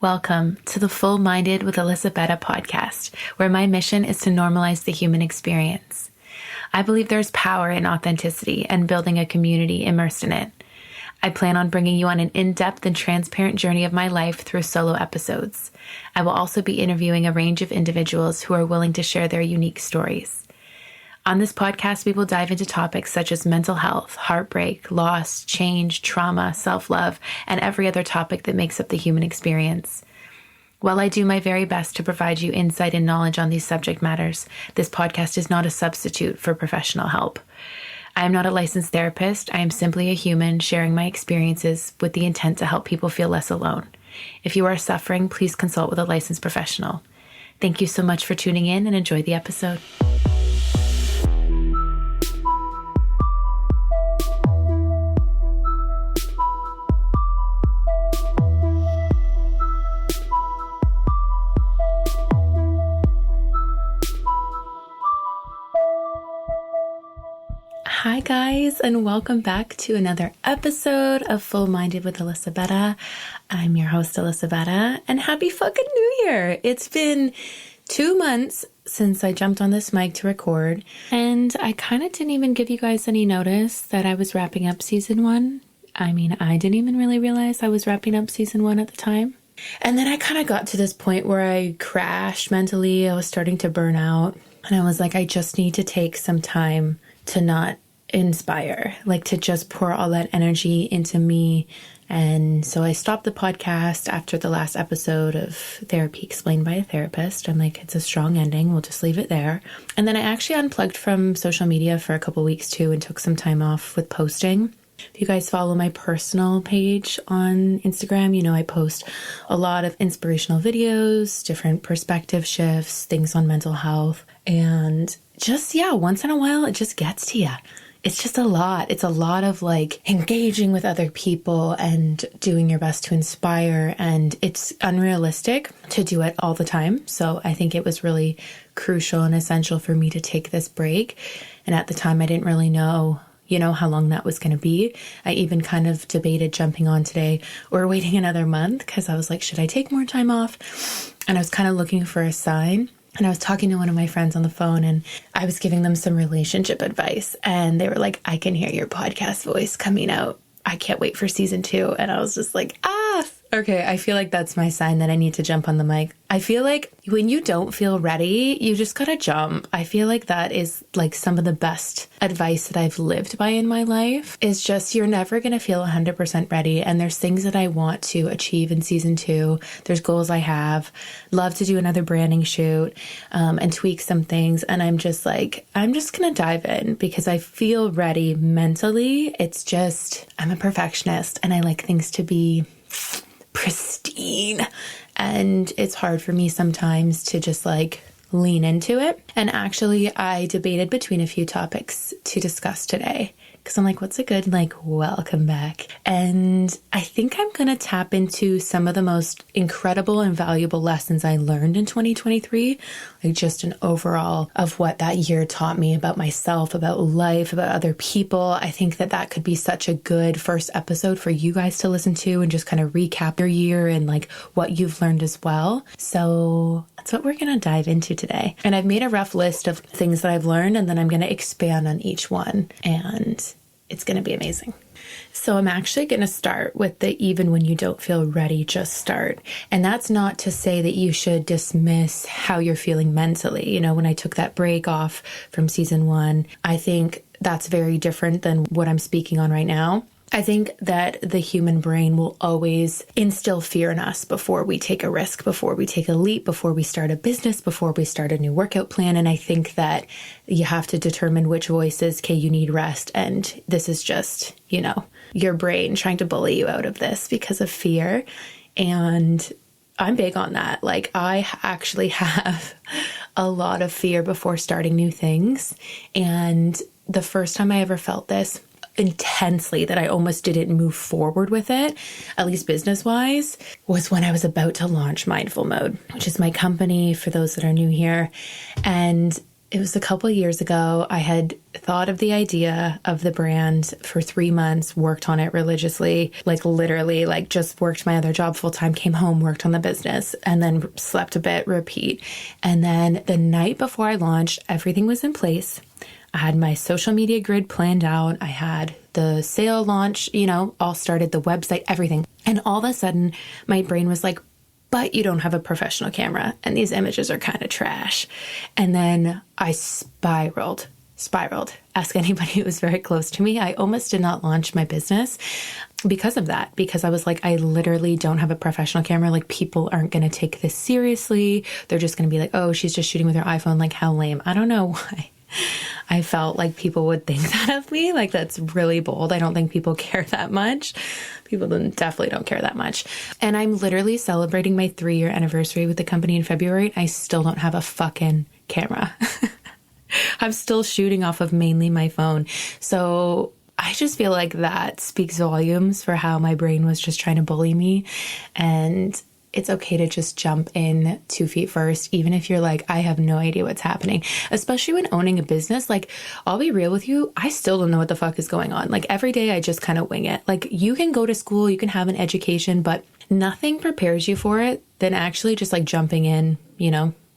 Welcome to the Full Minded with Alyssa Bette podcast, where my mission is to normalize the human experience. I believe there's power in authenticity and building a community immersed in it. I plan on bringing you on an in-depth and transparent journey of my life through solo episodes. I will also be interviewing a range of individuals who are willing to share their unique stories. On this podcast, we will dive into topics such as mental health, heartbreak, loss, change, trauma, self-love, and every other topic that makes up the human experience. While I do my very best to provide you insight and knowledge on these subject matters, this podcast is not a substitute for professional help. I am not a licensed therapist. I am simply a human sharing my experiences with the intent to help people feel less alone. If you are suffering, please consult with a licensed professional. Thank you so much for tuning in and enjoy the episode. Hi guys, and welcome back to another episode of Full Minded with Alyssa Bette. I'm your host, Alyssa Bette, and happy fucking New Year! It's been 2 months since I jumped on this mic to record, and I kind of didn't even give you guys any notice that I was wrapping up season 1. I mean, I didn't even really realize I was wrapping up season 1 at the time. And then I kind of got to this point where I crashed mentally. I was starting to burn out, and I was like, I just need to take some time to not inspire, like to just pour all that energy into me. And so I stopped the podcast after the last episode of Therapy Explained by a Therapist. I'm like, it's a strong ending. We'll just leave it there. And then I actually unplugged from social media for a couple weeks too and took some time off with posting. If you guys follow my personal page on Instagram, you know I post a lot of inspirational videos, different perspective shifts, things on mental health. And just, once in a while, it just gets to you. It's just a lot. It's a lot of like engaging with other people and doing your best to inspire. And it's unrealistic to do it all the time. So I think it was really crucial and essential for me to take this break. And at the time, I didn't really know, how long that was going to be. I even kind of debated jumping on today or waiting another month because I was like, should I take more time off? And I was kind of looking for a sign. And I was talking to one of my friends on the phone and I was giving them some relationship advice. And they were like, I can hear your podcast voice coming out. I can't wait for season 2. And I was just like, okay, I feel like that's my sign that I need to jump on the mic. I feel like when you don't feel ready, you just gotta jump. I feel like that is like some of the best advice that I've lived by in my life is just you're never gonna feel 100% ready. And there's things that I want to achieve in season 2. There's goals I have. Love to do another branding shoot and tweak some things. And I'm just gonna dive in because I feel ready mentally. It's just, I'm a perfectionist and I like things to be pristine, and it's hard for me sometimes to just like lean into it. And actually I debated between a few topics to discuss today because I'm like, what's a good welcome back? And I think I'm gonna tap into some of the most incredible and valuable lessons I learned in 2023, like just an overall of what that year taught me about myself, about life, about other people. I think that could be such a good first episode for you guys to listen to and just kind of recap your year and like what you've learned as well. So that's what we're going to dive into today. And I've made a rough list of things that I've learned, and then I'm going to expand on each one, and it's going to be amazing. So I'm actually going to start with the even when you don't feel ready, just start. And that's not to say that you should dismiss how you're feeling mentally. When I took that break off from season 1, I think that's very different than what I'm speaking on right now. I think that the human brain will always instill fear in us before we take a risk, before we take a leap, before we start a business, before we start a new workout plan. And I think that you have to determine which voices, okay, you need rest. And this is just, your brain trying to bully you out of this because of fear. And I'm big on that. Like I actually have a lot of fear before starting new things. And the first time I ever felt this intensely, that I almost didn't move forward with it, at least business-wise, was when I was about to launch Mindful Mode, which is my company for those that are new here. And it was a couple of years ago. I had thought of the idea of the brand for 3 months, worked on it religiously, like literally like just worked my other job full time, came home, worked on the business, and then slept a bit, repeat. And then the night before I launched, everything was in place. I had my social media grid planned out. I had the sale launch, all started, the website, everything. And all of a sudden my brain was like, but you don't have a professional camera and these images are kind of trash. And then I spiraled. Ask anybody who was very close to me. I almost did not launch my business because of that, because I was like, I literally don't have a professional camera. Like, people aren't going to take this seriously. They're just going to be like, oh, she's just shooting with her iPhone. Like, how lame. I don't know why. I felt like people would think that of me. Like, that's really bold. I don't think people care that much. People definitely don't care that much. And I'm literally celebrating my 3-year anniversary with the company in February. I still don't have a fucking camera. I'm still shooting off of mainly my phone. So I just feel like that speaks volumes for how my brain was just trying to bully me. And it's okay to just jump in 2 feet first, even if you're like, I have no idea what's happening, especially when owning a business. Like, I'll be real with you. I still don't know what the fuck is going on. Like, every day I just kind of wing it. Like, you can go to school, you can have an education, but nothing prepares you for it than actually just like jumping in,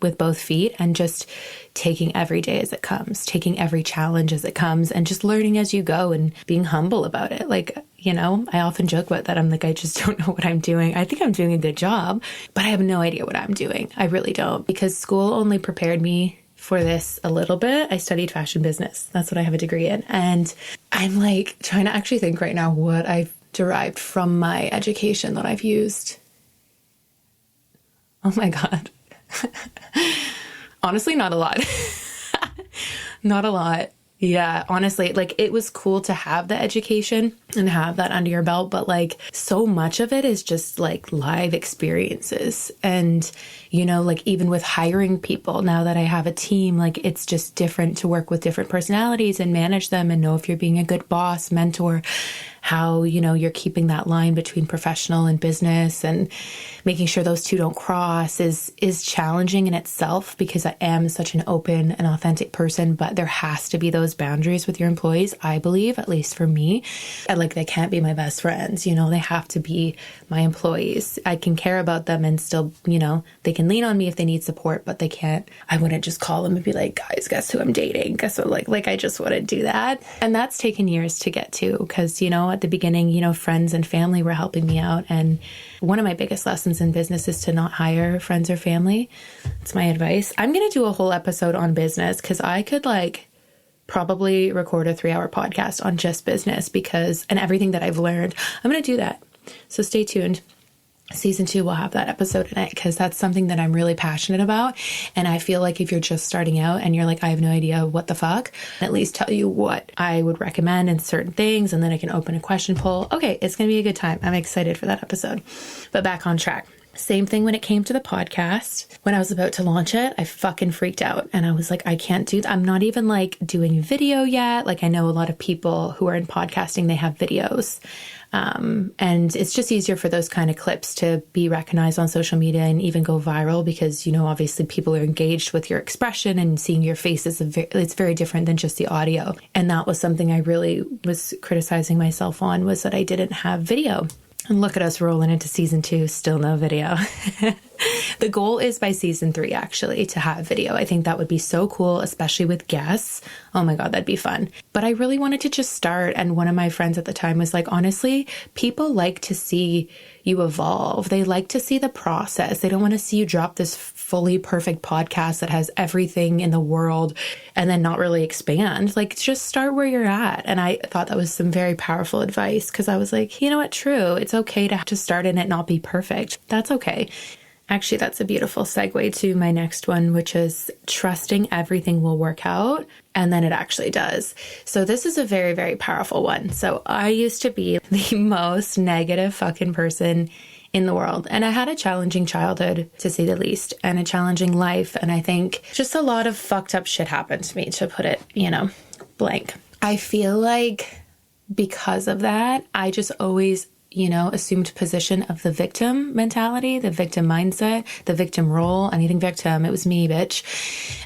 with both feet and just taking every day as it comes, taking every challenge as it comes, and just learning as you go and being humble about it. Like, I often joke about that. I'm like, I just don't know what I'm doing. I think I'm doing a good job, but I have no idea what I'm doing. I really don't, because school only prepared me for this a little bit. I studied fashion business. That's what I have a degree in. And I'm like trying to actually think right now what I've derived from my education that I've used. Oh my God. Honestly, not a lot. Not a lot. Yeah, honestly, like, it was cool to have the education and have that under your belt, but like, so much of it is just like live experiences. And, like, even with hiring people, now that I have a team, like, it's just different to work with different personalities and manage them and know if you're being a good boss, mentor, how, you're keeping that line between professional and business and making sure those two don't cross is challenging in itself, because I am such an open and authentic person, but there has to be those boundaries with your employees, I believe, at least for me. And like, they can't be my best friends, they have to be my employees. I can care about them and still, they can lean on me if they need support, but I wouldn't just call them and be like, guys, guess who I'm dating? Guess what? Like, I just wouldn't do that. And that's taken years to get to, because, at the beginning, friends and family were helping me out. And one of my biggest lessons in business is to not hire friends or family. It's my advice. I'm going to do a whole episode on business, because I could probably record a 3-hour podcast on just business, and everything that I've learned. I'm going to do that. So stay tuned. Season 2 will have that episode in it, because that's something that I'm really passionate about. And I feel like if you're just starting out and you're like, I have no idea what the fuck, at least tell you what I would recommend in certain things. And then I can open a question poll. Okay, it's going to be a good time. I'm excited for that episode. But back on track. Same thing when it came to the podcast. When I was about to launch it, I fucking freaked out. And I was like, I can't do that. I'm not even doing video yet. I know a lot of people who are in podcasting, they have videos. And it's just easier for those kind of clips to be recognized on social media and even go viral, because, obviously people are engaged with your expression, and seeing your face it's very different than just the audio. And that was something I really was criticizing myself on, was that I didn't have video. And look at us rolling into season 2, still no video. The goal is by season 3, actually, to have video. I think that would be so cool, especially with guests. Oh my God, that'd be fun. But I really wanted to just start. And one of my friends at the time was like, honestly, people like to see you evolve. They like to see the process. They don't want to see you drop this fully perfect podcast that has everything in the world and then not really expand. Just start where you're at. And I thought that was some very powerful advice, because I was like, you know what? True. It's okay to start and it not be perfect. That's okay. Actually, that's a beautiful segue to my next one, which is trusting everything will work out. And then it actually does. So this is a very, very powerful one. So I used to be the most negative fucking person in the world. And I had a challenging childhood, to say the least, and a challenging life. And I think just a lot of fucked up shit happened to me, to put it, blank. I feel like because of that, I just always assumed position of the victim mentality, the victim mindset, the victim role, anything victim. It was me, bitch.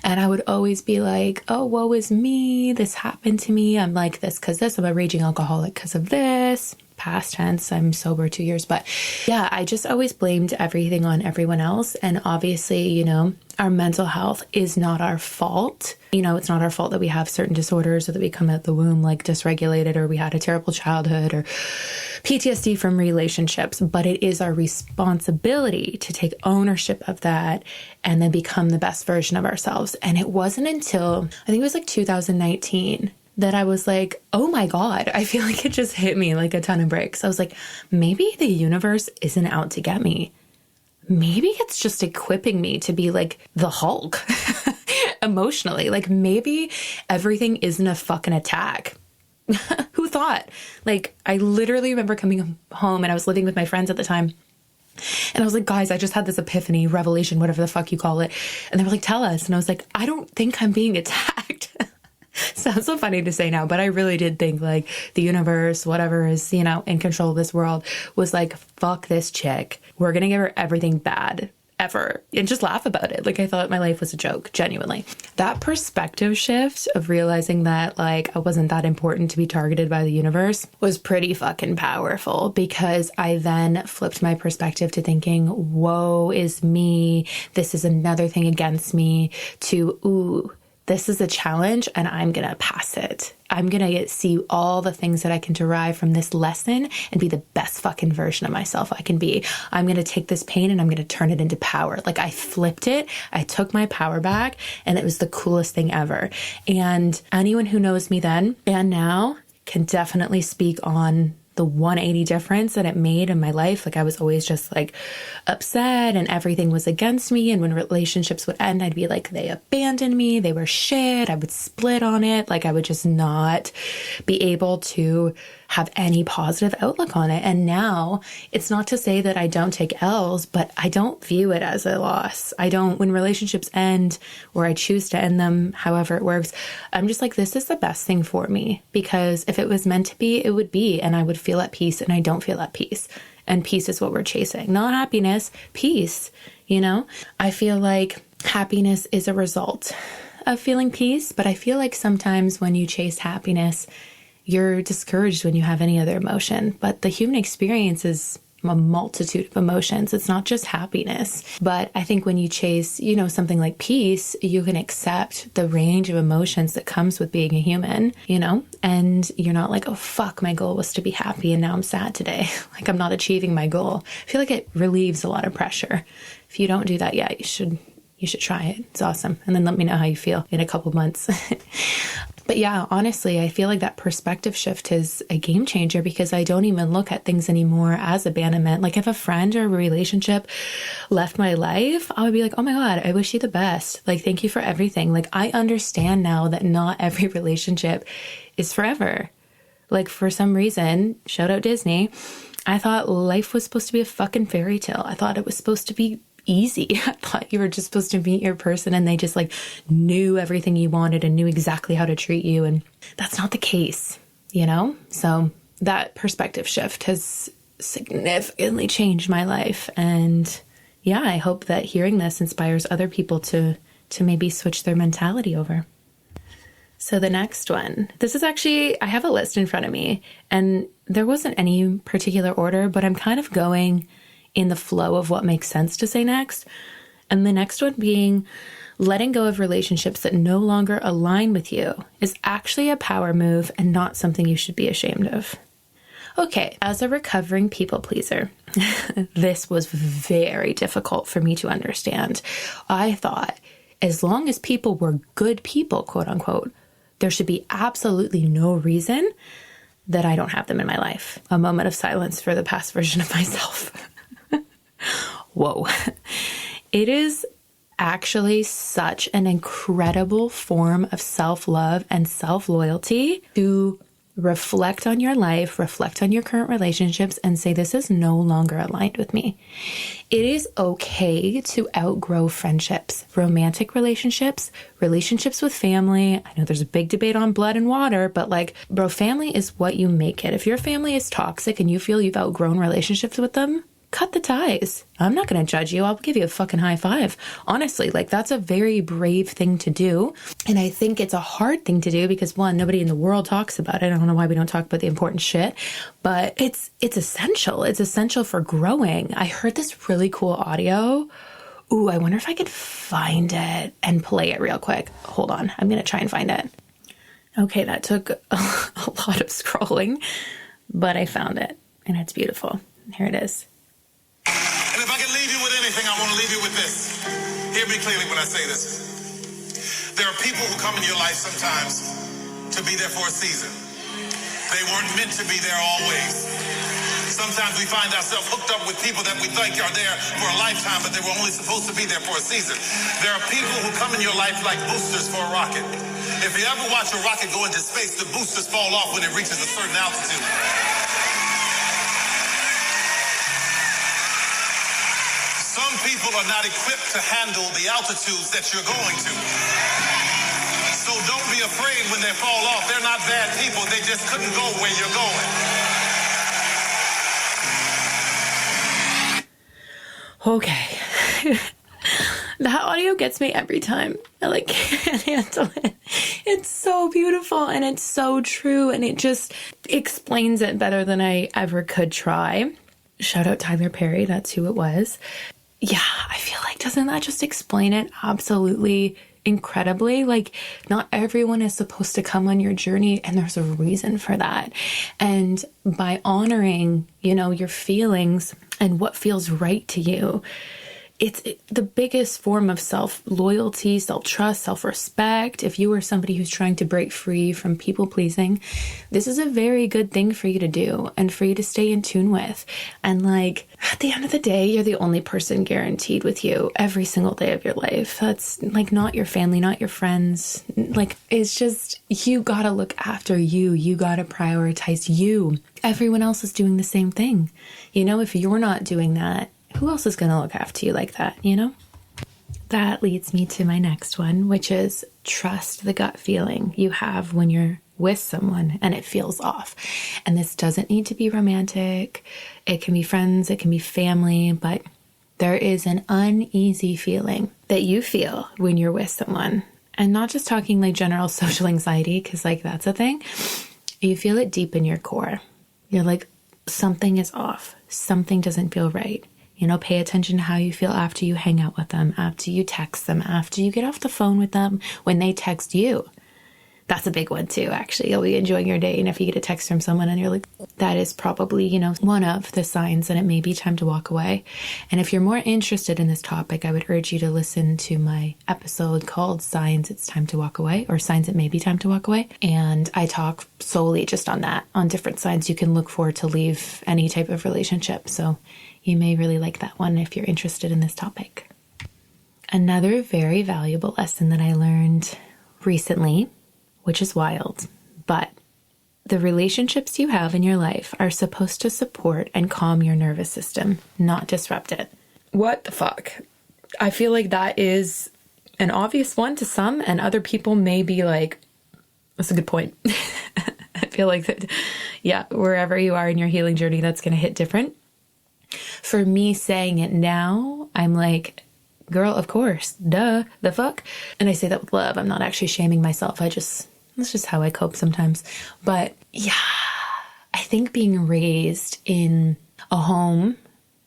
And I would always be like, oh, woe is me. This happened to me. I'm like this because this. I'm a raging alcoholic because of this. Past tense, I'm sober 2 years. But yeah, I just always blamed everything on everyone else. And obviously, our mental health is not our fault. It's not our fault that we have certain disorders or that we come out the womb like dysregulated or we had a terrible childhood or PTSD from relationships. But it is our responsibility to take ownership of that and then become the best version of ourselves. And it wasn't until I think it was like 2019 that I was like, oh my God, I feel like it just hit me like a ton of bricks. I was like, maybe the universe isn't out to get me. Maybe it's just equipping me to be like the Hulk emotionally. Like maybe everything isn't a fucking attack. Who thought? Like I literally remember coming home and I was living with my friends at the time. And I was like, guys, I just had this epiphany, revelation, whatever the fuck you call it. And they were like, tell us. And I was like, I don't think I'm being attacked. Sounds so funny to say now, but I really did think like the universe, whatever is, in control of this world was like, fuck this chick. We're going to give her everything bad ever and just laugh about it. Like I thought my life was a joke, genuinely. That perspective shift of realizing that like I wasn't that important to be targeted by the universe was pretty fucking powerful because I then flipped my perspective to thinking, woe is me. This is another thing against me to, ooh, this is a challenge and I'm going to pass it. I'm going to see all the things that I can derive from this lesson and be the best fucking version of myself I can be. I'm going to take this pain and I'm going to turn it into power. Like I flipped it. I took my power back and it was the coolest thing ever. And anyone who knows me then and now can definitely speak on the 180 difference that it made in my life. Like I was always just like upset and everything was against me. And when relationships would end, I'd be like, they abandoned me. They were shit. I would split on it. Like I would just not be able to have any positive outlook on it. And now it's not to say that I don't take L's, but I don't view it as a loss. When relationships end or I choose to end them, however it works, I'm just like, this is the best thing for me because if it was meant to be, it would be, and I would feel at peace and I don't feel at peace. And peace is what we're chasing, not happiness, peace. I feel like happiness is a result of feeling peace, but I feel like sometimes when you chase happiness, you're discouraged when you have any other emotion. But the human experience is a multitude of emotions. It's not just happiness. But I think when you chase, something like peace, you can accept the range of emotions that comes with being a human, and you're not like, oh, fuck, my goal was to be happy and now I'm sad today. Like I'm not achieving my goal. I feel like it relieves a lot of pressure. If you don't do that yet, you should try it. It's awesome. And then let me know how you feel in a couple months. But yeah, honestly, I feel like that perspective shift is a game changer because I don't even look at things anymore as abandonment. Like if a friend or a relationship left my life, I would be like, oh my God, I wish you the best. Like, thank you for everything. Like I understand now that not every relationship is forever. Like for some reason, shout out Disney, I thought life was supposed to be a fucking fairy tale. I thought it was supposed to be easy. I thought you were just supposed to meet your person and they just like knew everything you wanted and knew exactly how to treat you. And that's not the case, So that perspective shift has significantly changed my life. And yeah, I hope that hearing this inspires other people to maybe switch their mentality over. So the next one, this is actually, I have a list in front of me and there wasn't any particular order, but I'm kind of going in the flow of what makes sense to say next. And the next one being letting go of relationships that no longer align with you is actually a power move and not something you should be ashamed of. Okay, as a recovering people pleaser, this was very difficult for me to understand. I thought as long as people were good people, quote unquote, there should be absolutely no reason that I don't have them in my life. A moment of silence for the past version of myself. Whoa. It is actually such an incredible form of self-love and self-loyalty to reflect on your life, reflect on your current relationships, and say, this is no longer aligned with me. It is okay to outgrow friendships, romantic relationships, relationships with family. I know there's a big debate on blood and water, but like, bro, family is what you make it. If your family is toxic and you feel you've outgrown relationships with them, cut the ties. I'm not going to judge you. I'll give you a fucking high five. Honestly, like, that's a very brave thing to do. And I think it's a hard thing to do because, one, nobody in the world talks about it. I don't know why we don't talk about the important shit, but it's essential. It's essential for growing. I heard this really cool audio. Ooh, I wonder if I could find it and play it real quick. Hold on. I'm going to try and find it. Okay, that took a lot of scrolling, but I found it and it's beautiful. Here it is. And if I can leave you with anything, I want to leave you with this. Hear me clearly when I say this. There are people who come in your life sometimes to be there for a season. They weren't meant to be there always. Sometimes we find ourselves hooked up with people that we think are there for a lifetime, but they were only supposed to be there for a season. There are people who come in your life like boosters for a rocket. If you ever watch a rocket go into space, the boosters fall off when it reaches a certain altitude. Some people are not equipped to handle the altitudes that you're going to. So don't be afraid when they fall off. They're not bad people. They just couldn't go where you're going. Okay. That audio gets me every time. I like can't handle it. It's so beautiful and it's so true, and it just explains it better than I ever could try. Shout out Tyler Perry. That's who it was. Yeah, I feel like, doesn't that just explain it absolutely incredibly? Like, not everyone is supposed to come on your journey, and there's a reason for that. And by honoring, your feelings and what feels right to you, it's the biggest form of self-loyalty, self-trust, self-respect. If you are somebody who's trying to break free from people-pleasing, this is a very good thing for you to do and for you to stay in tune with. And like, at the end of the day, you're the only person guaranteed with you every single day of your life. That's like not your family, not your friends. Like, it's just, you gotta look after you. You gotta prioritize you. Everyone else is doing the same thing. If you're not doing that, who else is going to look after you like that, That leads me to my next one, which is trust the gut feeling you have when you're with someone and it feels off. And this doesn't need to be romantic. It can be friends, it can be family, but there is an uneasy feeling that you feel when you're with someone. And not just talking like general social anxiety, because like that's a thing. You feel it deep in your core. You're like, something is off. Something doesn't feel right. Pay attention to how you feel after you hang out with them, after you text them, after you get off the phone with them, when they text you. That's a big one too, actually. You'll be enjoying your day, and if you get a text from someone and you're like, that is probably, one of the signs that it may be time to walk away. And if you're more interested in this topic, I would urge you to listen to my episode called Signs It's Time to Walk Away, or Signs It May Be Time to Walk Away. And I talk solely just on that, on different signs you can look for to leave any type of relationship. So you may really like that one if you're interested in this topic. Another very valuable lesson that I learned recently, which is wild, but the relationships you have in your life are supposed to support and calm your nervous system, not disrupt it. What the fuck? I feel like that is an obvious one to some, and other people may be like, that's a good point. I feel like that, yeah, wherever you are in your healing journey, that's going to hit different. For me saying it now, I'm like, girl, of course, duh, the fuck? And I say that with love. I'm not actually shaming myself. That's just how I cope sometimes. But yeah, I think being raised in a home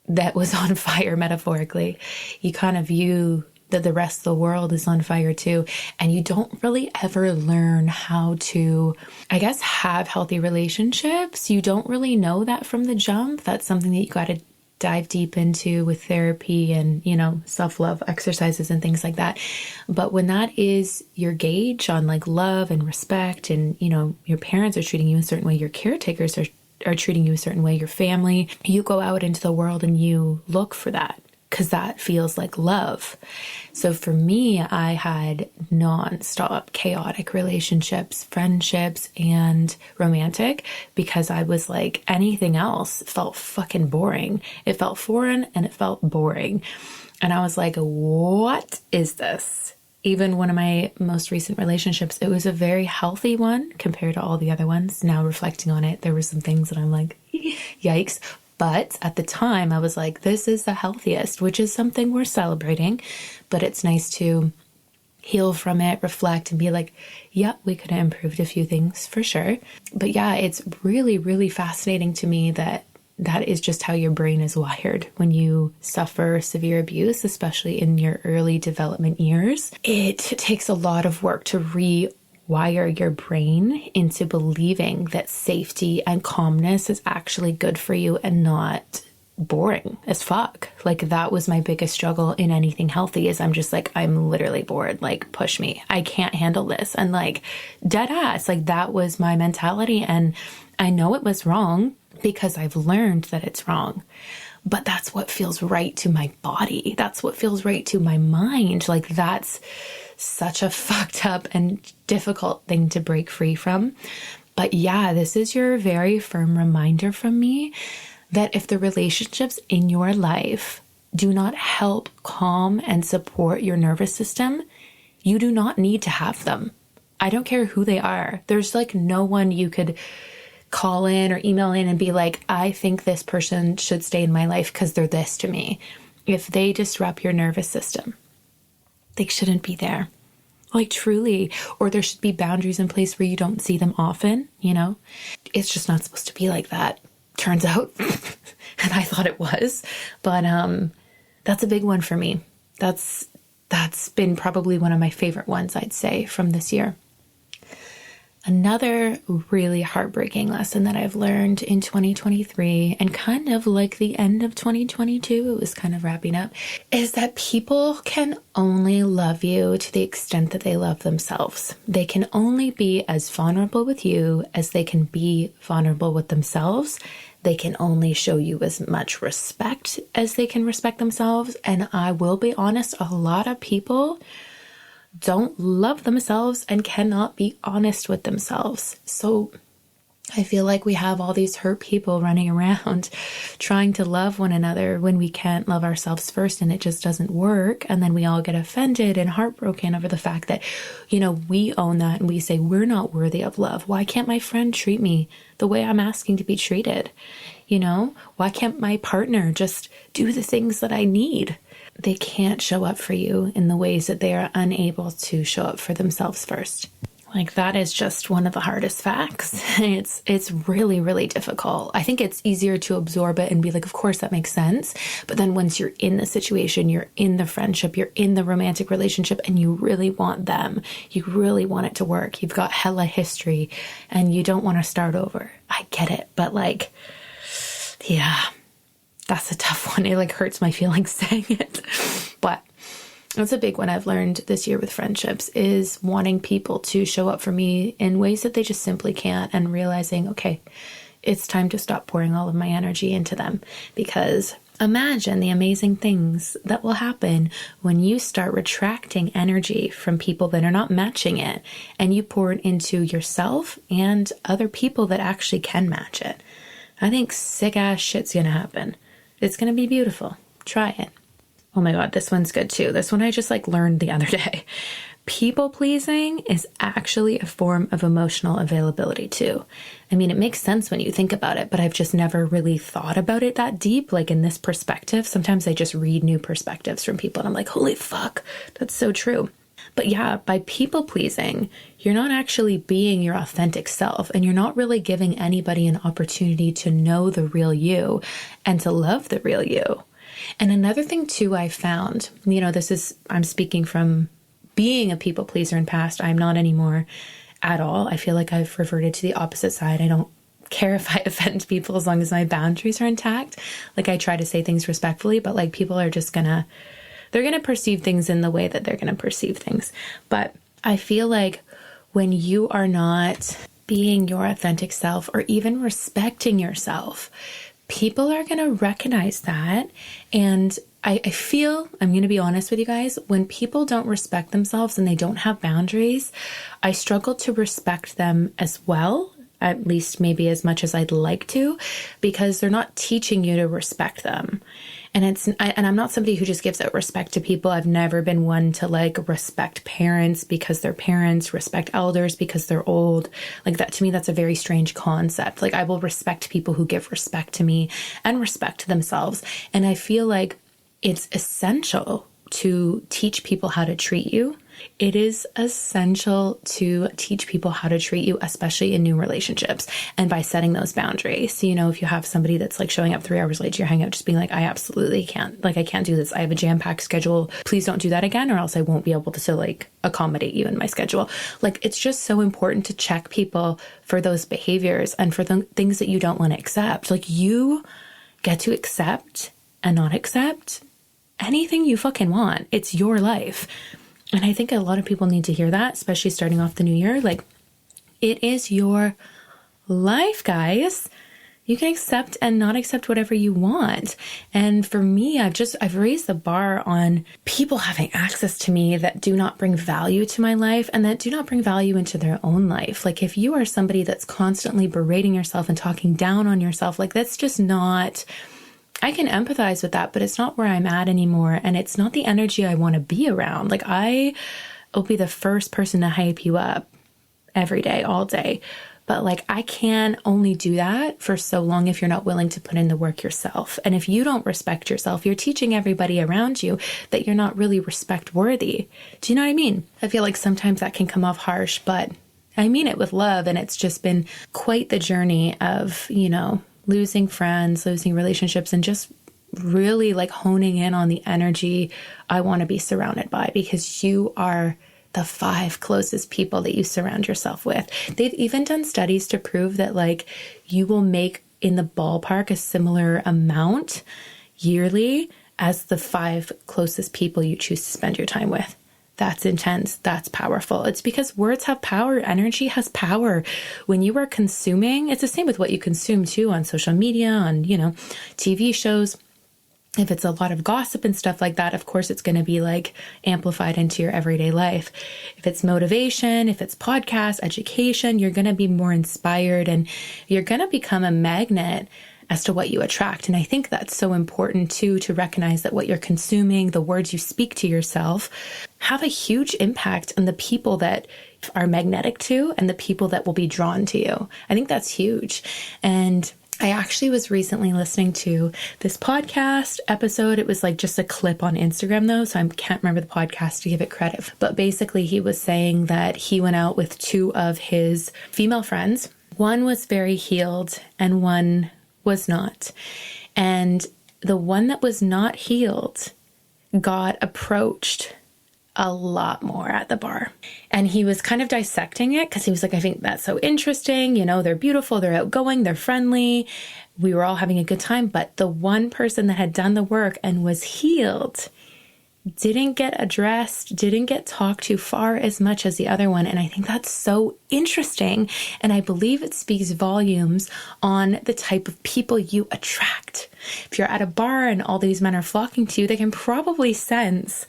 that was on fire, metaphorically, you kind of view that the rest of the world is on fire too. And you don't really ever learn how to, I guess, have healthy relationships. You don't really know that from the jump. That's something that you got to dive deep into with therapy and, self-love exercises and things like that. But when that is your gauge on like love and respect and, your parents are treating you a certain way, your caretakers are treating you a certain way, your family, you go out into the world and you look for that. because that feels like love. So for me, I had nonstop chaotic relationships, friendships, and romantic, because I was like, anything else felt fucking boring. It felt foreign and it felt boring. And I was like, what is this? Even one of my most recent relationships, it was a very healthy one compared to all the other ones. Now reflecting on it, there were some things that I'm like, yikes. But at the time I was like, this is the healthiest, which is something we're celebrating, but it's nice to heal from it, reflect, and be like, yeah, we could have improved a few things for sure. But yeah, it's really, really fascinating to me that that is just how your brain is wired when you suffer severe abuse, especially in your early development years. It takes a lot of work to rewire your brain into believing that safety and calmness is actually good for you and not boring as fuck. Like, that was my biggest struggle in anything healthy, is I'm just like, I'm literally bored. Like, push me. I can't handle this. And like, dead ass, like that was my mentality. And I know it was wrong because I've learned that it's wrong. But that's what feels right to my body. That's what feels right to my mind. Like, that's such a fucked up and difficult thing to break free from. But yeah, this is your very firm reminder from me that if the relationships in your life do not help calm and support your nervous system, you do not need to have them. I don't care who they are. There's like no one you could call in or email in and be like, I think this person should stay in my life because they're this to me. If they disrupt your nervous system, they shouldn't be there. Like, truly. Or there should be boundaries in place where you don't see them often, you know? It's just not supposed to be like that, turns out. And I thought it was. But that's a big one for me. That's been probably one of my favorite ones, I'd say, from this year. Another really heartbreaking lesson that I've learned in 2023, and kind of like the end of 2022, it was kind of wrapping up, is that people can only love you to the extent that they love themselves. They can only be as vulnerable with you as they can be vulnerable with themselves. They can only show you as much respect as they can respect themselves. And I will be honest, a lot of people don't love themselves and cannot be honest with themselves. So I feel like we have all these hurt people running around trying to love one another when we can't love ourselves first, and it just doesn't work. And then we all get offended and heartbroken over the fact that, you know, we own that and we say, we're not worthy of love. Why can't my friend treat me the way I'm asking to be treated? You know, why can't my partner just do the things that I need? They can't show up for you in the ways that they are unable to show up for themselves first. Like, that is just one of the hardest facts. It's really, really difficult. I think it's easier to absorb it and be like, of course that makes sense. But then once you're in the situation, you're in the friendship, you're in the romantic relationship, and you really want them, you really want it to work. You've got hella history and you don't want to start over. I get it. But like, yeah, that's a tough one. It like hurts my feelings saying it. But that's a big one I've learned this year with friendships, is wanting people to show up for me in ways that they just simply can't, and realizing, okay, it's time to stop pouring all of my energy into them. Because imagine the amazing things that will happen when you start retracting energy from people that are not matching it, and you pour it into yourself and other people that actually can match it. I think sick ass shit's gonna happen. It's gonna be beautiful. Try it. Oh my God, this one's good too. This one I just like learned the other day. People pleasing is actually a form of emotional availability too. I mean, it makes sense when you think about it, but I've just never really thought about it that deep, like in this perspective. Sometimes I just read new perspectives from people and I'm like, holy fuck, that's so true. But yeah, by people pleasing, you're not actually being your authentic self, and you're not really giving anybody an opportunity to know the real you and to love the real you. And another thing too, I found, you know, I'm speaking from being a people pleaser in past. I'm not anymore at all. I feel like I've reverted to the opposite side. I don't care if I offend people as long as my boundaries are intact. Like, I try to say things respectfully, but like, people are just they're going to perceive things in the way that they're going to perceive things. But I feel like when you are not being your authentic self or even respecting yourself, people are going to recognize that, and I feel, I'm going to be honest with you guys, when people don't respect themselves and they don't have boundaries, I struggle to respect them as well, at least maybe as much as I'd like to, because they're not teaching you to respect them. And I'm not somebody who just gives out respect to people. I've never been one to like respect parents because they're parents, respect elders because they're old. Like that, to me, that's a very strange concept. Like I will respect people who give respect to me and respect themselves. And I feel like it's essential to teach people how to treat you. It is essential to teach people how to treat you, especially in new relationships, and by setting those boundaries. So, you know, if you have somebody that's like showing up 3 hours late to your hangout, just being like, I absolutely can't, like, I can't do this. I have a jam-packed schedule. Please don't do that again, or else I won't be able to like accommodate you in my schedule. Like, it's just so important to check people for those behaviors and for the things that you don't want to accept. Like, you get to accept and not accept anything you fucking want. It's your life. And I think a lot of people need to hear that, especially starting off the new year. Like, it is your life, guys. You can accept and not accept whatever you want. And for me, I've raised the bar on people having access to me that do not bring value to my life and that do not bring value into their own life. Like, if you are somebody that's constantly berating yourself and talking down on yourself, like, that's just not... I can empathize with that, but it's not where I'm at anymore. And it's not the energy I want to be around. Like, I will be the first person to hype you up every day, all day. But like, I can only do that for so long if you're not willing to put in the work yourself. And if you don't respect yourself, you're teaching everybody around you that you're not really respect worthy. Do you know what I mean? I feel like sometimes that can come off harsh, but I mean it with love. And it's just been quite the journey of, you know, losing friends, losing relationships, and just really like honing in on the energy I want to be surrounded by, because you are the 5 closest people that you surround yourself with. They've even done studies to prove that like you will make in the ballpark a similar amount yearly as the 5 closest people you choose to spend your time with. That's intense. That's powerful. It's because words have power. Energy has power. When you are consuming, it's the same with what you consume too on social media, on, you know, TV shows. If it's a lot of gossip and stuff like that, of course, it's going to be like amplified into your everyday life. If it's motivation, if it's podcasts, education, you're going to be more inspired and you're going to become a magnet as to what you attract. And I think that's so important too, to recognize that what you're consuming, the words you speak to yourself, have a huge impact on the people that are magnetic to and the people that will be drawn to you. I think that's huge. And I actually was recently listening to this podcast episode. It was like just a clip on Instagram though, so I can't remember the podcast to give it credit. But basically he was saying that he went out with 2 of his female friends. One was very healed and one was not. And the one that was not healed got approached a lot more at the bar. And he was kind of dissecting it because he was like, I think that's so interesting. You know, they're beautiful, they're outgoing, they're friendly. We were all having a good time. But the one person that had done the work and was healed didn't get addressed, didn't get talked to far as much as the other one. And I think that's so interesting. And I believe it speaks volumes on the type of people you attract. If you're at a bar and all these men are flocking to you, they can probably sense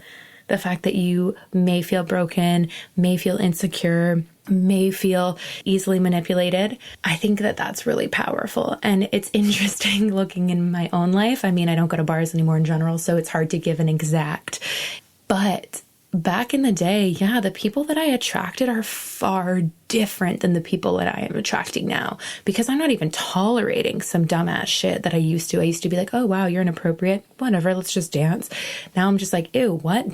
the fact that you may feel broken, may feel insecure, may feel easily manipulated. I think that that's really powerful. And it's interesting looking in my own life. I mean, I don't go to bars anymore in general, so it's hard to give an exact. But back in the day, yeah, the people that I attracted are far different than the people that I am attracting now, because I'm not even tolerating some dumbass shit that I used to. I used to be like, oh, wow, you're inappropriate. Whatever, let's just dance. Now I'm just like, ew, what?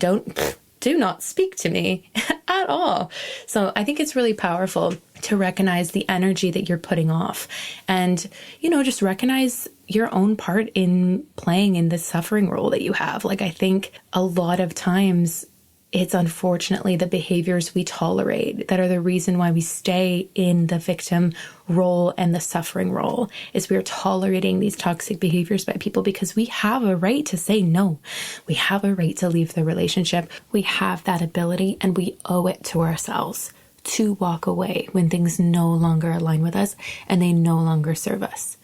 Do not speak to me at all. So I think it's really powerful to recognize the energy that you're putting off and, you know, just recognize your own part in playing in the suffering role that you have. Like, I think a lot of times it's unfortunately the behaviors we tolerate that are the reason why we stay in the victim role and the suffering role, is we are tolerating these toxic behaviors by people because we have a right to say no. We have a right to leave the relationship. We have that ability and we owe it to ourselves to walk away when things no longer align with us and they no longer serve us.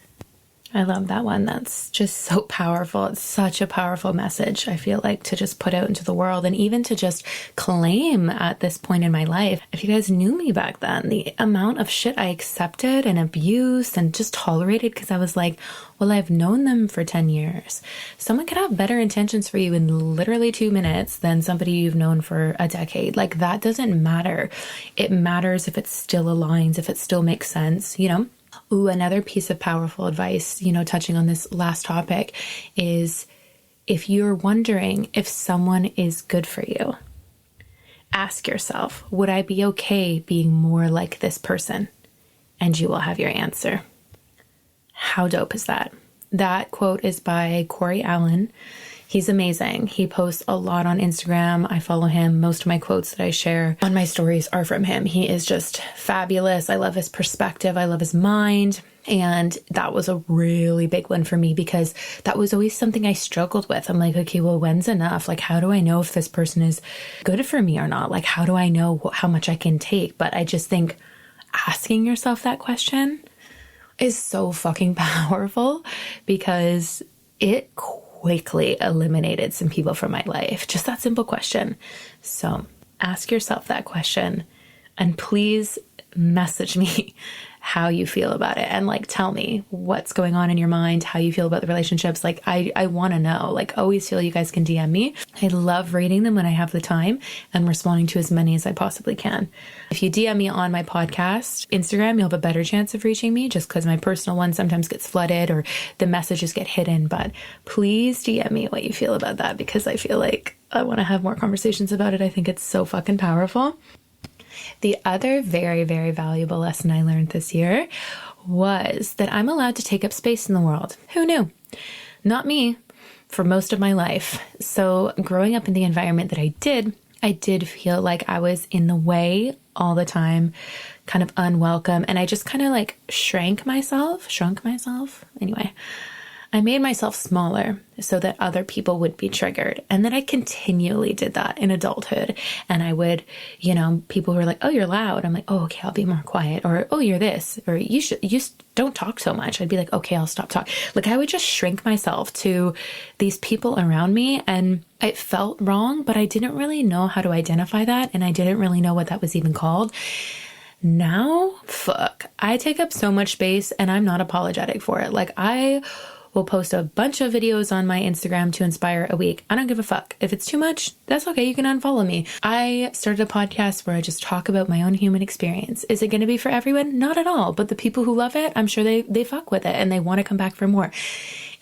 I love that one. That's just so powerful. It's such a powerful message, I feel like, to just put out into the world and even to just claim at this point in my life. If you guys knew me back then, the amount of shit I accepted and abused and just tolerated because I was like, well, I've known them for 10 years. Someone could have better intentions for you in literally 2 minutes than somebody you've known for a decade. Like, that doesn't matter. It matters if it still aligns, if it still makes sense, you know? Ooh, another piece of powerful advice, you know, touching on this last topic is if you're wondering if someone is good for you, ask yourself, would I be okay being more like this person? And you will have your answer. How dope is that? That quote is by Corey Allen. He's amazing. He posts a lot on Instagram. I follow him. Most of my quotes that I share on my stories are from him. He is just fabulous. I love his perspective. I love his mind. And that was a really big one for me because that was always something I struggled with. I'm like, okay, well, when's enough? Like, how do I know if this person is good for me or not? Like, how do I know how much I can take? But I just think asking yourself that question is so fucking powerful because it quickly eliminated some people from my life. Just that simple question. So ask yourself that question and please message me how you feel about it and like tell me what's going on in your mind, how you feel about the relationships. Like I want to know. Like, always feel you guys can DM me. I love reading them when I have the time and responding to as many as I possibly can. If you DM me on my podcast Instagram, you'll have a better chance of reaching me just because my personal one sometimes gets flooded or the messages get hidden. But please DM me what you feel about that because I feel like I want to have more conversations about it. I think it's so fucking powerful. The other very, very valuable lesson I learned this year was that I'm allowed to take up space in the world. Who knew? Not me for most of my life. So growing up in the environment that I did feel like I was in the way all the time, kind of unwelcome. And I just kind of like shrunk myself. Anyway, I made myself smaller so that other people would be triggered. And then I continually did that in adulthood. And I would, you know, people were like, oh, you're loud. I'm like, oh, okay, I'll be more quiet. Or, oh, you're this. Or you don't talk so much. I'd be like, okay, I'll stop talking. Like I would just shrink myself to these people around me. And it felt wrong, but I didn't really know how to identify that. And I didn't really know what that was even called. Now, I take up so much space and I'm not apologetic for it. Like I will post a bunch of videos on my Instagram to inspire a week. I don't give a fuck. If it's too much, that's okay. You can unfollow me. I started a podcast where I just talk about my own human experience. Is it going to be for everyone? Not at all. But the people who love it, I'm sure they fuck with it and they want to come back for more.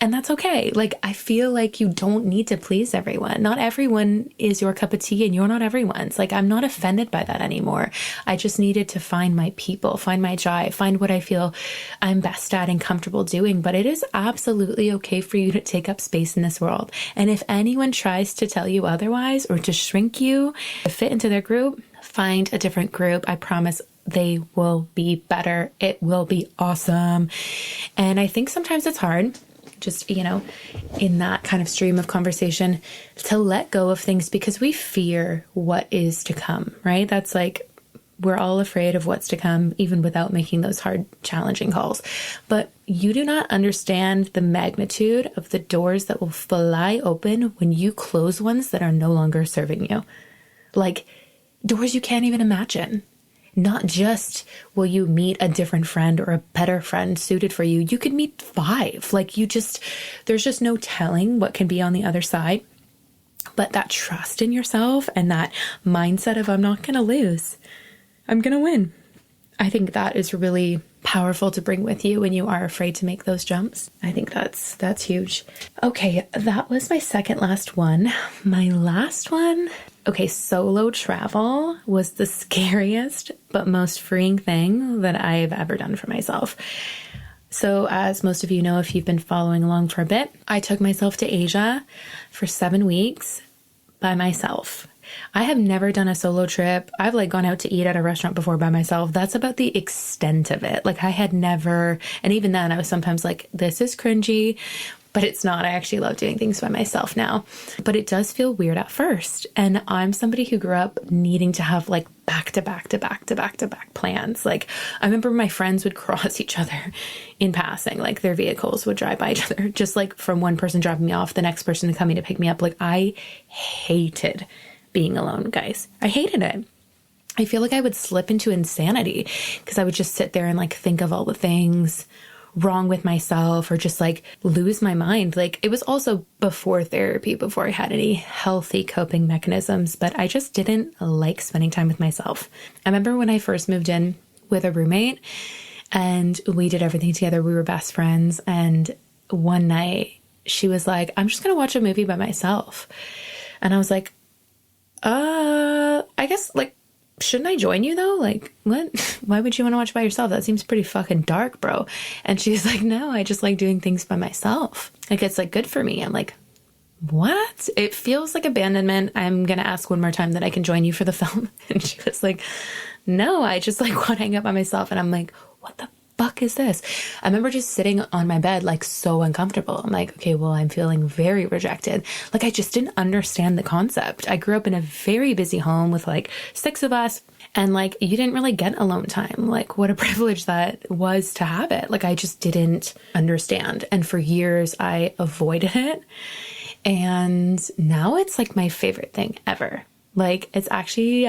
And that's okay. Like, I feel like you don't need to please everyone. Not everyone is your cup of tea and you're not everyone's. Like, I'm not offended by that anymore. I just needed to find my people, find my jive, find what I feel I'm best at and comfortable doing. But it is absolutely okay for you to take up space in this world. And if anyone tries to tell you otherwise or to shrink you, to fit into their group, find a different group. I promise they will be better. It will be awesome. And I think sometimes it's hard, just, you know, in that kind of stream of conversation, to let go of things because we fear what is to come, right? That's like, we're all afraid of what's to come, even without making those hard, challenging calls. But you do not understand the magnitude of the doors that will fly open when you close ones that are no longer serving you. Like doors you can't even imagine. Not just will you meet a different friend or a better friend suited for you, you could meet 5. Like there's just no telling what can be on the other side. But that trust in yourself and that mindset of I'm not going to lose, I'm going to win. I think that is really powerful to bring with you when you are afraid to make those jumps. I think that's huge. Okay, that was my second last one. My last one. Okay, solo travel was the scariest but most freeing thing that I've ever done for myself. So as most of you know, if you've been following along for a bit, I took myself to Asia for 7 weeks by myself. I have never done a solo trip. I've like gone out to eat at a restaurant before by myself. That's about the extent of it. Like I had never, and even then I was sometimes like, this is cringy. but it's not. I actually love doing things by myself now, but it does feel weird at first. And I'm somebody who grew up needing to have like back to back to back to back to back plans. Like I remember my friends would cross each other in passing, like their vehicles would drive by each other, just like from one person dropping me off, the next person coming to pick me up. Like I hated being alone, guys. I hated it. I feel like I would slip into insanity because I would just sit there and like think of all the things wrong with myself or just like lose my mind. Like it was also before therapy, before I had any healthy coping mechanisms, but I just didn't like spending time with myself. I remember when I first moved in with a roommate and we did everything together. We were best friends. And one night she was like, I'm just going to watch a movie by myself. And I was like, I guess like, shouldn't I join you though? Like, what? Why would you want to watch by yourself? That seems pretty fucking dark, bro. And she's like, no, I just like doing things by myself. Like, it's like good for me. I'm like, what? It feels like abandonment. I'm going to ask one more time that I can join you for the film. And she was like, no, I just like want to hang out by myself. And I'm like, what the fuck is this? I remember just sitting on my bed, like so uncomfortable. I'm like, okay, well, I'm feeling very rejected. Like I just didn't understand the concept. I grew up in a very busy home with like 6 of us. And like, you didn't really get alone time. Like what a privilege that was to have it. Like I just didn't understand. And for years I avoided it. And now it's like my favorite thing ever. Like it's actually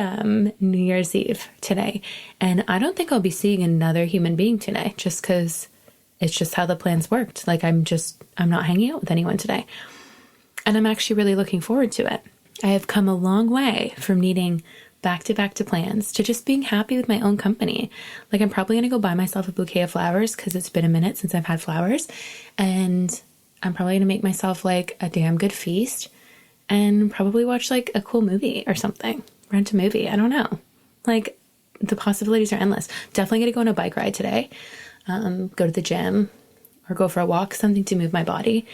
New Year's Eve today. And I don't think I'll be seeing another human being today just because it's just how the plans worked. Like I'm not hanging out with anyone today. And I'm actually really looking forward to it. I have come a long way from needing back to plans to just being happy with my own company. Like I'm probably going to go buy myself a bouquet of flowers because it's been a minute since I've had flowers. And I'm probably going to make myself like a damn good feast and probably watch like a cool movie or something. Rent a movie. I don't know. Like the possibilities are endless. Definitely going to go on a bike ride today. Go to the gym or go for a walk, something to move my body.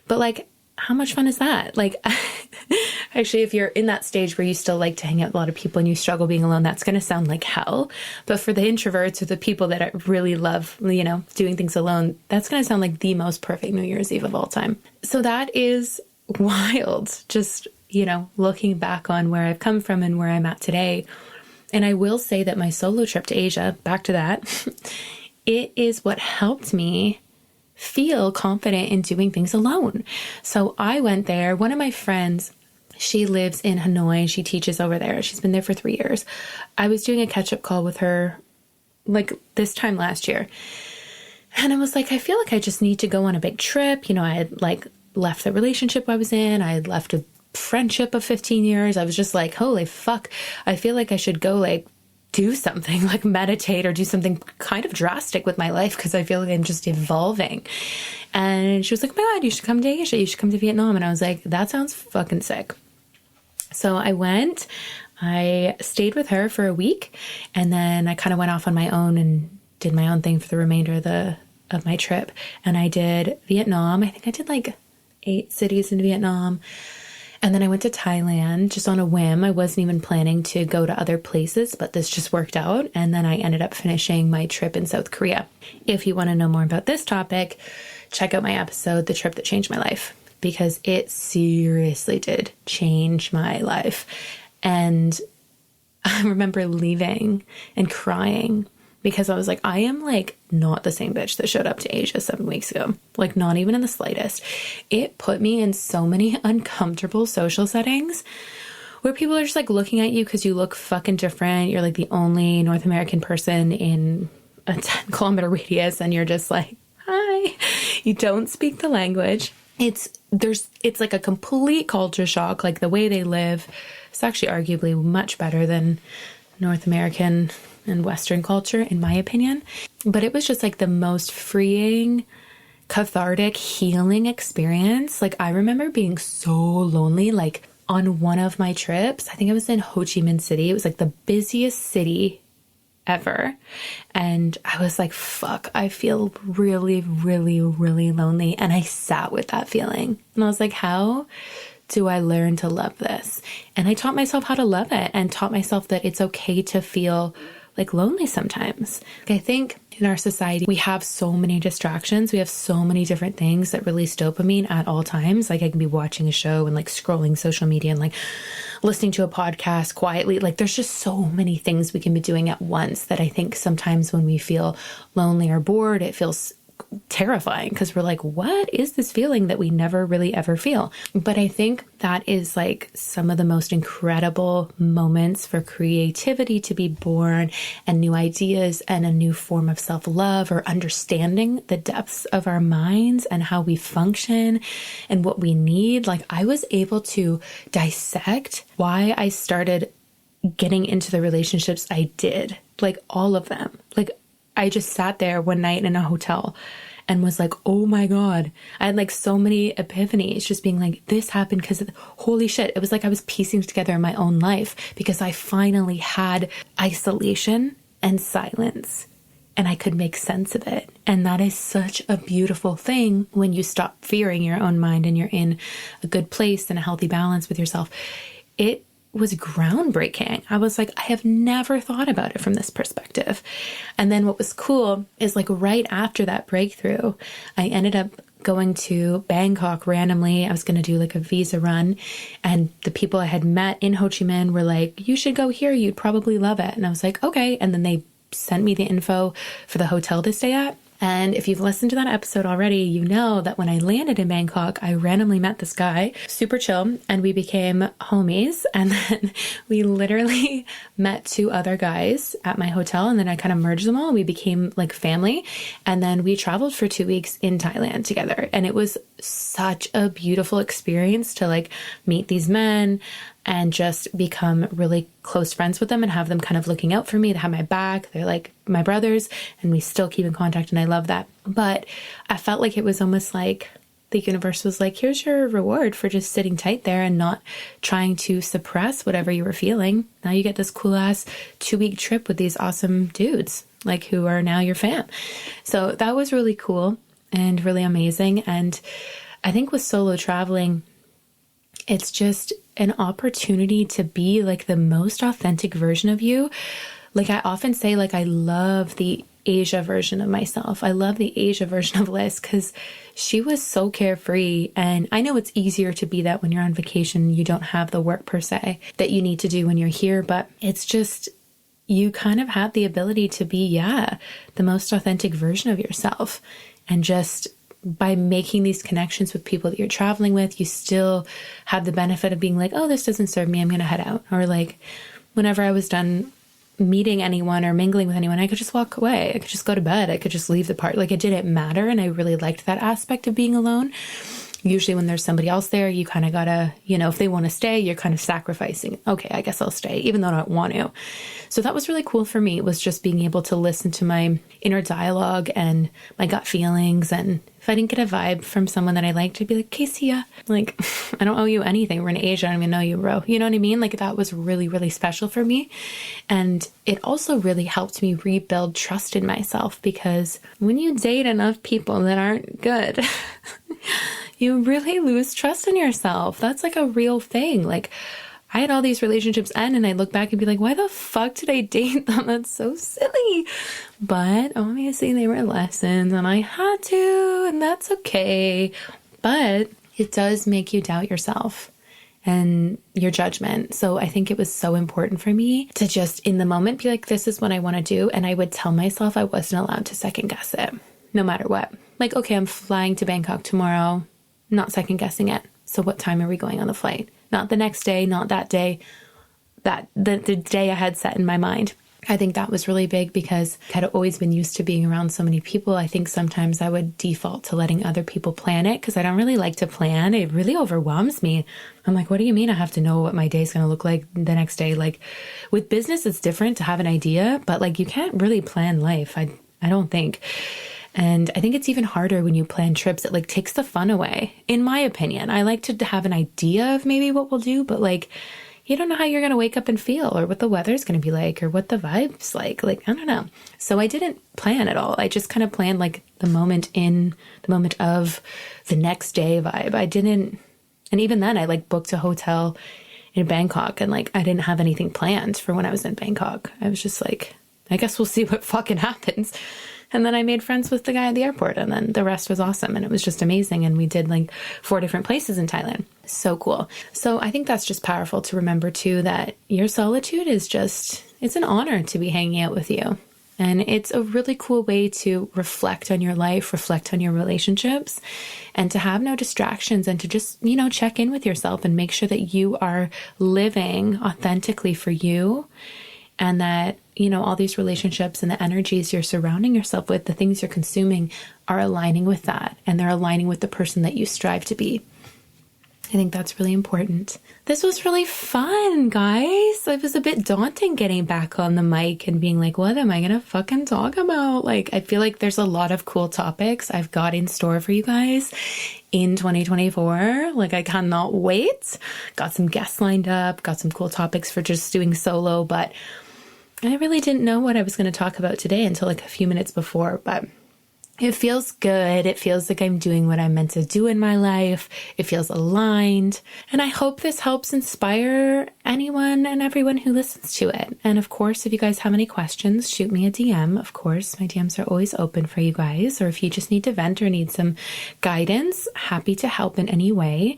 But like, how much fun is that? Like, actually, if you're in that stage where you still like to hang out with a lot of people and you struggle being alone, that's going to sound like hell. But for the introverts or the people that really love, you know, doing things alone, that's going to sound like the most perfect New Year's Eve of all time. So that is wild. Just, you know, looking back on where I've come from and where I'm at today. And I will say that my solo trip to Asia, back to that, it is what helped me feel confident in doing things alone. So I went there. One of my friends, she lives in Hanoi. She teaches over there. She's been there for 3 years. I was doing a catch-up call with her like this time last year. And I was like, I feel like I just need to go on a big trip. You know, I had like left the relationship I was in. I had left a friendship of 15 years. I was just like, holy fuck. I feel like I should go like do something, like meditate or do something kind of drastic with my life because I feel like I'm just evolving. And she was like, oh my God, you should come to Asia. You should come to Vietnam. And I was like, that sounds fucking sick. So I went, I stayed with her for a week, and then I kind of went off on my own and did my own thing for the remainder of my trip. And I did Vietnam. I think I did like 8 cities in Vietnam. And then I went to Thailand just on a whim. I wasn't even planning to go to other places, but this just worked out. And then I ended up finishing my trip in South Korea. If you want to know more about this topic, check out my episode, The Trip That Changed My Life, because it seriously did change my life. And I remember leaving and crying because I was like, I am like not the same bitch that showed up to Asia 7 weeks ago. Like not even in the slightest. It put me in so many uncomfortable social settings where people are just like looking at you because you look fucking different. You're like the only North American person in a 10-kilometer radius, and you're just like, hi. You don't speak the language. It's like a complete culture shock. Like the way they live, it's actually arguably much better than North American and Western culture, in my opinion. But it was just like the most freeing, cathartic, healing experience. Like I remember being so lonely, like on one of my trips, I think I was in Ho Chi Minh City. It was like the busiest city ever. And I was like, fuck, I feel really, really, really lonely. And I sat with that feeling. And I was like, how do I learn to love this? And I taught myself how to love it and taught myself that it's okay to feel like lonely sometimes. I think in our society, we have so many distractions. We have so many different things that release dopamine at all times. Like I can be watching a show and like scrolling social media and like listening to a podcast quietly. Like there's just so many things we can be doing at once that I think sometimes when we feel lonely or bored, it feels terrifying because we're like, what is this feeling that we never really ever feel? But I think that is like some of the most incredible moments for creativity to be born and new ideas and a new form of self-love or understanding the depths of our minds and how we function and what we need. Like I was able to dissect why I started getting into the relationships I did, like all of them. Like I just sat there one night in a hotel and was like, oh my God. I had like so many epiphanies just being like, this happened because holy shit. It was like I was piecing together my own life because I finally had isolation and silence and I could make sense of it. And that is such a beautiful thing when you stop fearing your own mind and you're in a good place and a healthy balance with yourself. It was groundbreaking. I was like, I have never thought about it from this perspective. And then what was cool is like right after that breakthrough, I ended up going to Bangkok randomly. I was going to do like a visa run and the people I had met in Ho Chi Minh were like, you should go here. You'd probably love it. And I was like, okay. And then they sent me the info for the hotel to stay at. And if you've listened to that episode already, you know that when I landed in Bangkok, I randomly met this guy, super chill, and we became homies. And then we literally met two other guys at my hotel, and then I kind of merged them all. We became like family. And then we traveled for 2 weeks in Thailand together. And it was such a beautiful experience to like meet these men and just become really close friends with them and have them kind of looking out for me. They have my back. They're like my brothers and we still keep in contact and I love that. But I felt like it was almost like the universe was like, here's your reward for just sitting tight there and not trying to suppress whatever you were feeling. Now you get this cool ass 2-week trip with these awesome dudes, like who are now your fam. So that was really cool and really amazing. And I think with solo traveling, it's just an opportunity to be like the most authentic version of you. Like I often say, like, I love the Asia version of myself. I love the Asia version of Liz because she was so carefree. And I know it's easier to be that when you're on vacation, you don't have the work per se that you need to do when you're here, but it's just, you kind of have the ability to be, the most authentic version of yourself. And just by making these connections with people that you're traveling with, you still have the benefit of being like, oh, this doesn't serve me, I'm going to head out. Or like whenever I was done meeting anyone or mingling with anyone, I could just walk away. I could just go to bed. I could just leave the party. Like it didn't matter. And I really liked that aspect of being alone. Usually when there's somebody else there, you kind of gotta, if they want to stay, you're kind of sacrificing. Okay, I guess I'll stay, even though I don't want to. So that was really cool for me, was just being able to listen to my inner dialogue and my gut feelings. And if I didn't get a vibe from someone that I liked, I'd be like, okay, see ya. Like, I don't owe you anything. We're in Asia. I don't even know you, bro. You know what I mean? Like that was really, really special for me. And it also really helped me rebuild trust in myself, because when you date enough people that aren't good, you really lose trust in yourself. That's like a real thing. Like I had all these relationships end and I look back and be like, why the fuck did I date them? That's so silly. But obviously they were lessons and I had to, and that's okay. But it does make you doubt yourself and your judgment. So I think it was so important for me to just in the moment be like, this is what I want to do. And I would tell myself I wasn't allowed to second guess it, no matter what. Like, okay, I'm flying to Bangkok tomorrow. Not second guessing it. So what time are we going on the flight? Not the next day, not that day, that the day I had set in my mind. I think that was really big because I had always been used to being around so many people. I think sometimes I would default to letting other people plan it because I don't really like to plan. It really overwhelms me. I'm like, what do you mean I have to know what my day is going to look like the next day? Like with business, it's different to have an idea, but like you can't really plan life. I don't think. And I think it's even harder when you plan trips. It like takes the fun away, in my opinion. I like to have an idea of maybe what we'll do, but like, you don't know how you're going to wake up and feel or what the weather's going to be like or what the vibe's like. Like, I don't know. So I didn't plan at all. I just kind of planned like the moment of the next day vibe. I didn't. And even then I like booked a hotel in Bangkok and like, I didn't have anything planned for when I was in Bangkok. I was just like, I guess we'll see what fucking happens. And then I made friends with the guy at the airport, and then the rest was awesome. And it was just amazing. And we did like 4 different places in Thailand. So cool. So I think that's just powerful to remember too, that your solitude is just, it's an honor to be hanging out with you. And it's a really cool way to reflect on your life, reflect on your relationships, and to have no distractions, and to just, you know, check in with yourself and make sure that you are living authentically for you, and that, you know, all these relationships and the energies you're surrounding yourself with, the things you're consuming, are aligning with that, and they're aligning with the person that you strive to be. I think that's really important. This was really fun, guys. It was a bit daunting getting back on the mic and being like, what am I going to fucking talk about? Like, I feel like there's a lot of cool topics I've got in store for you guys in 2024. Like, I cannot wait. Got some guests lined up, got some cool topics for just doing solo, but I really didn't know what I was going to talk about today until like a few minutes before, but it feels good. It feels like I'm doing what I'm meant to do in my life. It feels aligned. And I hope this helps inspire anyone and everyone who listens to it. And of course, if you guys have any questions, shoot me a DM. Of course, my DMs are always open for you guys. Or if you just need to vent or need some guidance, happy to help in any way.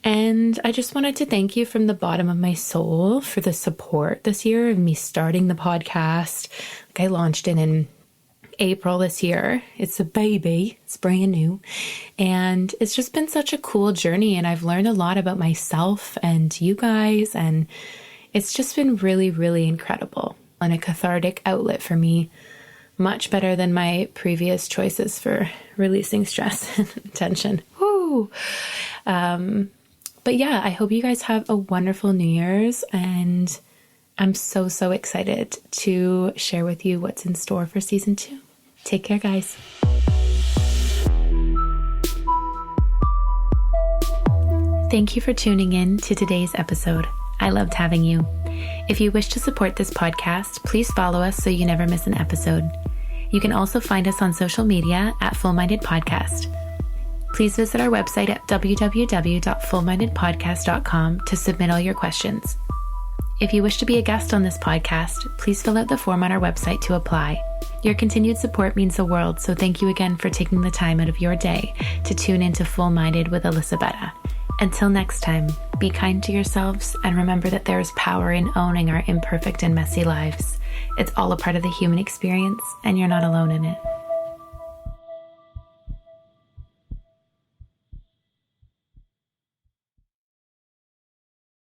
And I just wanted to thank you from the bottom of my soul for the support this year of me starting the podcast. Like, I launched it in April this year. It's a baby. It's brand new. And it's just been such a cool journey. And I've learned a lot about myself and you guys. And it's just been really, really incredible and a cathartic outlet for me. Much better than my previous choices for releasing stress and tension. Woo! But yeah, I hope you guys have a wonderful New Year's, and I'm so, so excited to share with you what's in store for season 2. Take care, guys. Thank you for tuning in to today's episode. I loved having you. If you wish to support this podcast, please follow us so you never miss an episode. You can also find us on social media at Full Minded Podcast. Please visit our website at www.fullmindedpodcast.com to submit all your questions. If you wish to be a guest on this podcast, please fill out the form on our website to apply. Your continued support means the world, so thank you again for taking the time out of your day to tune into Full Minded with Alyssa Bette. Until next time, be kind to yourselves and remember that there is power in owning our imperfect and messy lives. It's all a part of the human experience, and you're not alone in it.